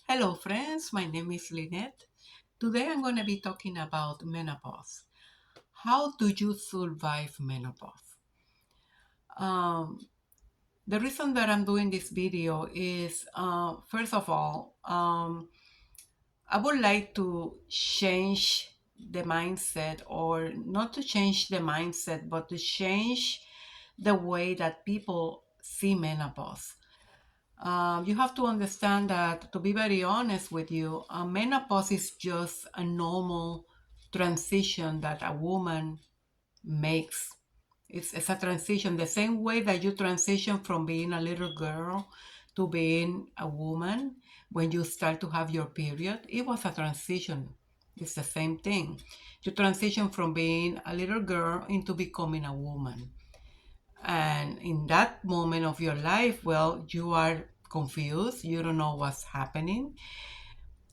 Hello, friends. My name is Lynette. Today I'm going to be talking about menopause. How do you survive menopause? Um, the reason that I'm doing this video is, first of all, I would like to change the mindset, or not to change the mindset, but to change the way that people see menopause. You have to understand that, to be very honest with you, menopause is just a normal transition that a woman makes. It's a transition, the same way that you transition from being a little girl to being a woman when you start to have your period. It was a transition. It's the same thing. You transition from being a little girl into becoming a woman. And in that moment of your life, well, you are confused. You don't know what's happening.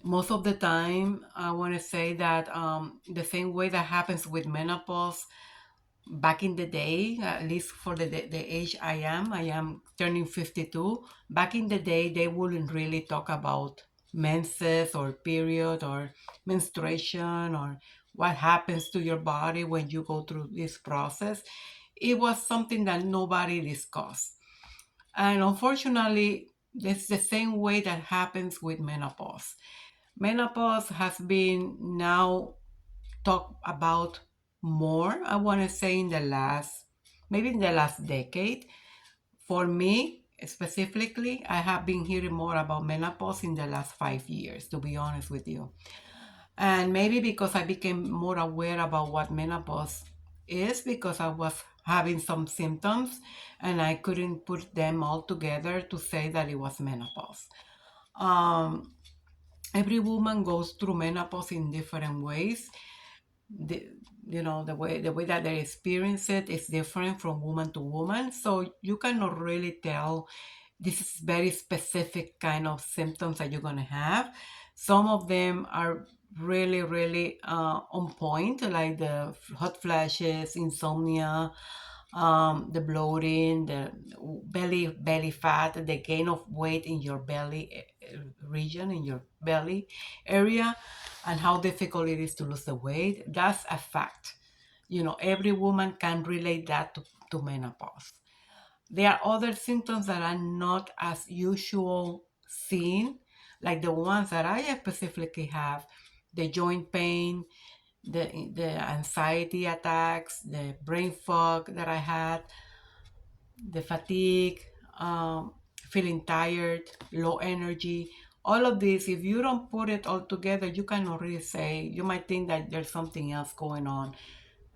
Most of the time, I want to say that the same way that happens with menopause back in the day, at least for the age I am turning 52. Back in the day, they wouldn't really talk about menses or period or menstruation or what happens to your body when you go through this process. It was something that nobody discussed. And unfortunately, it's the same way that happens with menopause. Menopause has been now talked about more, I want to say, maybe in the last decade. For me, specifically, I have been hearing more about menopause in the last 5 years, to be honest with you. And maybe because I became more aware about what menopause is, because I was having some symptoms and I couldn't put them all together to say that it was menopause. Um, every woman goes through menopause in different ways. The, the way that they experience it is different from woman to woman, so you cannot really tell this is very specific kind of symptoms that you're going to have. Some of them are really, really on point, like the hot flashes, insomnia, the bloating, the belly fat, the gain of weight in your belly region, in your belly area, and how difficult it is to lose the weight. That's a fact. Every woman can relate that to menopause. There are other symptoms that are not as usual seen, like the ones that I specifically have: the joint pain, the anxiety attacks, the brain fog that I had, the fatigue, feeling tired, low energy. All of this, if you don't put it all together, you cannot really say. You might think that there's something else going on,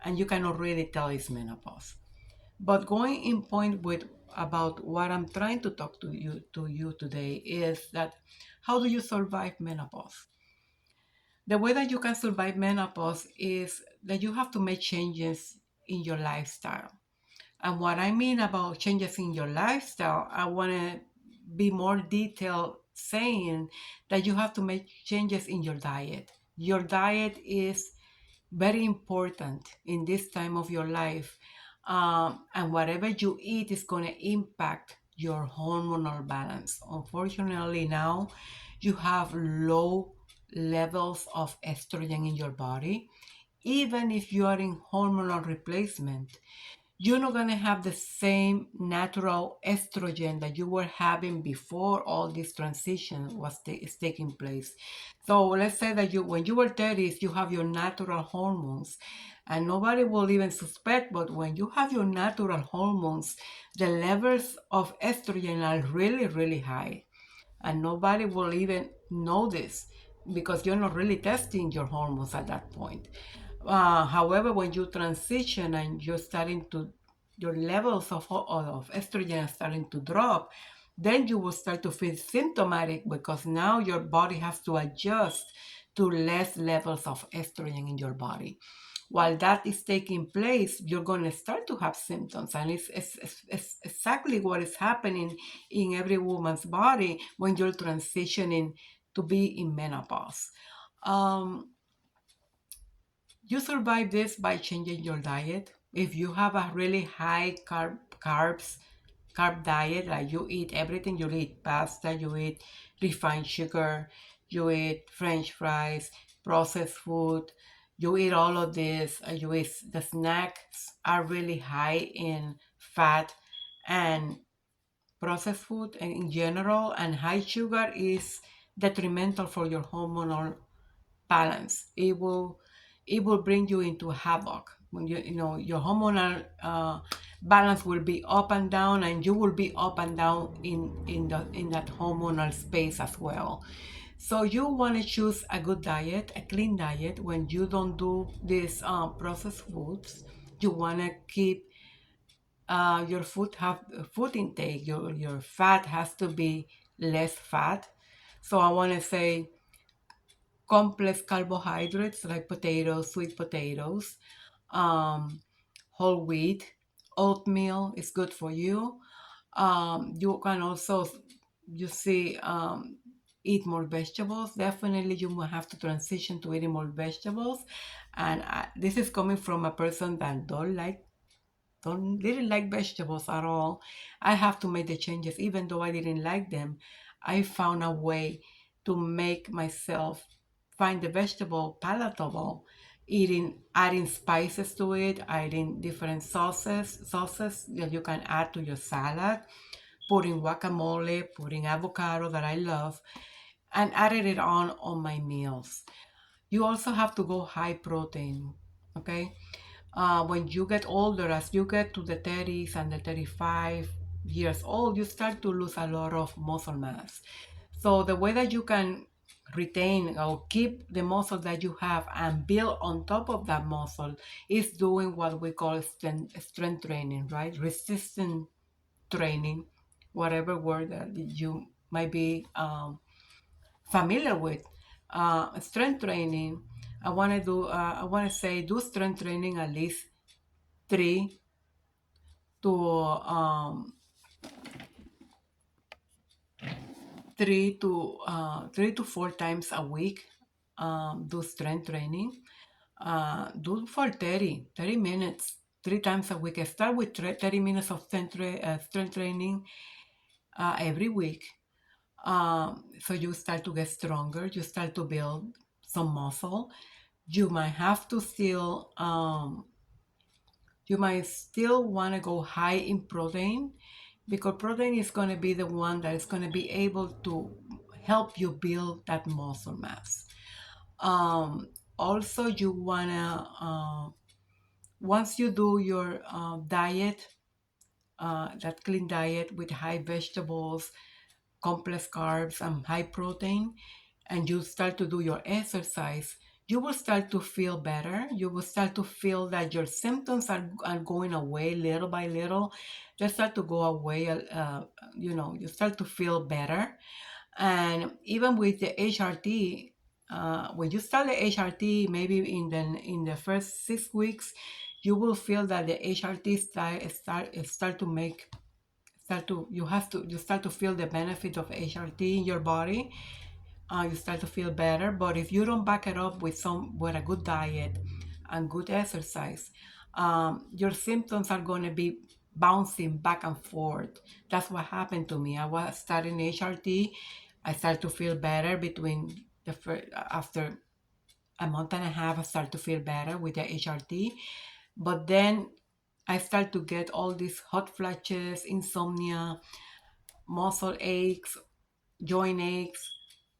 and you cannot really tell it's menopause. But going in point with about what I'm trying to talk to you today is that, how do you survive menopause? The way that you can survive menopause is that you have to make changes in your lifestyle. And what I mean about changes in your lifestyle, I want to be more detailed, saying that you have to make changes in your diet. Your diet is very important in this time of your life. And whatever you eat is going to impact your hormonal balance. Unfortunately, now you have low levels of estrogen in your body. Even if you are in hormonal replacement, you're not going to have the same natural estrogen that you were having before all this transition is taking place. So let's say that when you were 30s, you have your natural hormones, and nobody will even suspect, but when you have your natural hormones, the levels of estrogen are really, really high, and nobody will even know this because you're not really testing your hormones at that point. However, when you transition and you're starting to, your levels of estrogen are starting to drop, then you will start to feel symptomatic because now your body has to adjust to less levels of estrogen in your body. While that is taking place, you're going to start to have symptoms. And it's exactly what is happening in every woman's body when you're transitioning to be in menopause. Um, you survive this by changing your diet. If you have a really high carbs carb diet, like you eat everything, you eat pasta, you eat refined sugar, you eat French fries, processed food, you eat all of this, you eat the snacks are really high in fat and processed food and in general, and high sugar is detrimental for your hormonal balance. It will bring you into havoc when you know your hormonal balance will be up and down, and you will be up and down in that hormonal space as well. So you want to choose a good diet, a clean diet. When you don't do these processed foods, you want to keep your food intake. Your fat has to be less fat. So I want to say complex carbohydrates like potatoes, sweet potatoes, um, whole wheat, oatmeal is good for you. You can also, you see, eat more vegetables. Definitely, you will have to transition to eating more vegetables. And this is coming from a person that don't didn't like vegetables at all. I have to make the changes, even though I didn't like them. I found a way to make myself find the vegetable palatable, adding spices to it, adding different sauces that you can add to your salad, putting guacamole, putting avocado that I love, and added it on my meals. You also have to go high protein, okay? When you get older, as you get to the 30s and the 35 years old, you start to lose a lot of muscle mass. So the way that you can retain or keep the muscle that you have and build on top of that muscle is doing what we call strength training, right? Resistance training, whatever word that you might be familiar with. Strength training. I want to say do strength training at least three to um, 3 to 4 times a week. Do strength training. Do for 30 minutes, 3 times a week. I start with 30 minutes of strength training every week. So you start to get stronger. You start to build some muscle. You might have to still you might still want to go high in protein, because protein is going to be the one that is going to be able to help you build that muscle mass. Also, you want to, once you do your diet, that clean diet with high vegetables, complex carbs, and high protein, and you start to do your exercise, you will start to feel better. You will start to feel that your symptoms are going away little by little. They start to go away. You start to feel better. And even with the HRT, when you start the HRT, maybe in the first 6 weeks, you will feel that the HRT start to make start to you start to feel the benefit of HRT in your body. You start to feel better. But if you don't back it up with a good diet and good exercise, your symptoms are going to be bouncing back and forth. That's what happened to me. I was starting HRT. I started to feel better between after a month and a half. I started to feel better with the HRT, but then I start to get all these hot flashes, insomnia, muscle aches, joint aches,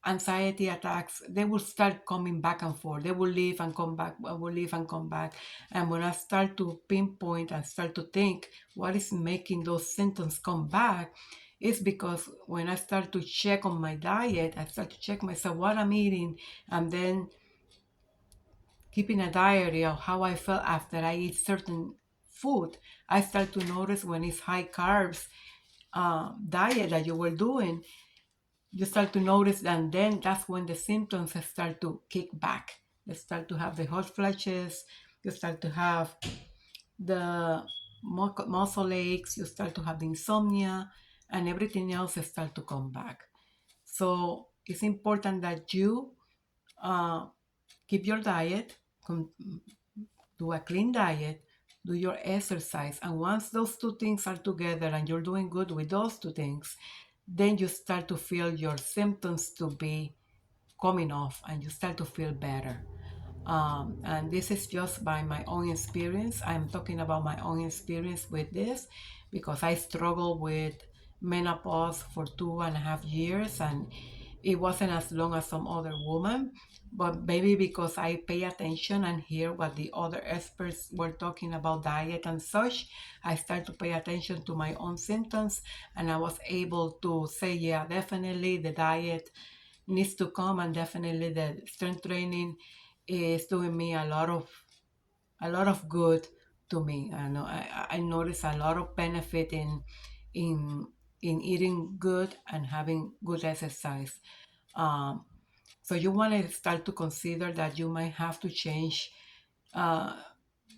anxiety attacks. They will start coming back and forth. They will leave and come back, will leave and come back. And when I start to pinpoint and start to think what is making those symptoms come back, it's because when I start to check on my diet, I start to check myself what I'm eating, and then keeping a diary of how I felt after I eat certain food. I start to notice when it's high carbs diet that you were doing, you start to notice, and then that's when the symptoms start to kick back. You start to have the hot flashes, you start to have the muscle aches, you start to have the insomnia, and everything else start to come back. So it's important that you uh, keep your diet, do a clean diet, do your exercise. And once those two things are together and you're doing good with those two things, then you start to feel your symptoms to be coming off and you start to feel better. And this is just by my own experience. I'm talking about my own experience with this because I struggled with menopause for 2.5 years, and it wasn't as long as some other woman. But maybe because I pay attention and hear what the other experts were talking about diet and such, I start to pay attention to my own symptoms, and I was able to say, yeah, definitely the diet needs to come, and definitely the strength training is doing me a lot of good to me. I know I notice a lot of benefit in in eating good and having good exercise. Um, so you want to start to consider that you might have to change uh,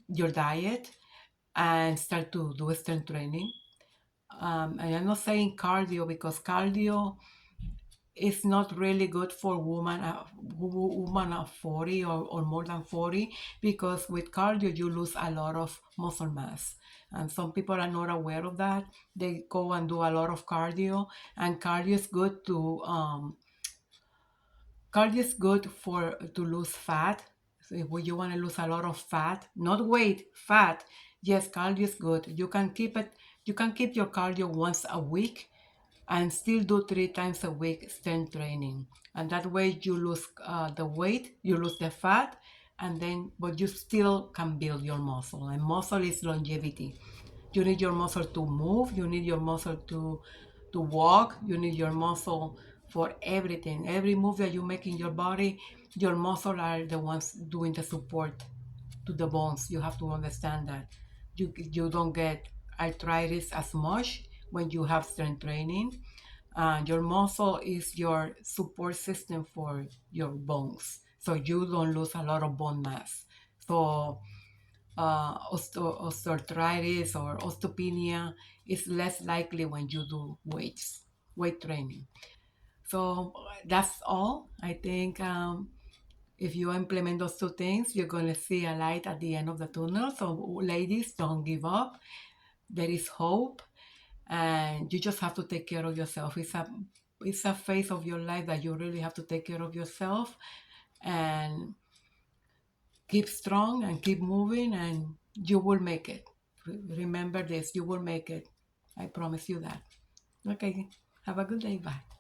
your diet and start to do strength training. And I'm not saying cardio because cardio it's not really good for woman of 40 or more than 40 because with cardio you lose a lot of muscle mass, and some people are not aware of that. They go and do a lot of cardio, and cardio is good for to lose fat. So if you want to lose a lot of fat, not weight, fat, yes, cardio is good. You can keep your cardio once a week and still do 3 times a week strength training. And that way you lose the weight, you lose the fat, and then, but you still can build your muscle. And muscle is longevity. You need your muscle to move, you need your muscle to walk, you need your muscle for everything. Every move that you make in your body, your muscle are the ones doing the support to the bones. You have to understand that. You don't get arthritis as much when you have strength training. Your muscle is your support system for your bones, so you don't lose a lot of bone mass. So osteoarthritis or osteopenia is less likely when you do weight training. So that's all. I think if you implement those two things, you're going to see a light at the end of the tunnel. So ladies, don't give up. There is hope, and you just have to take care of yourself. It's a phase of your life that you really have to take care of yourself and keep strong and keep moving, and you will make it. Remember this, you will make it. I promise you that. Okay, have a good day. Bye.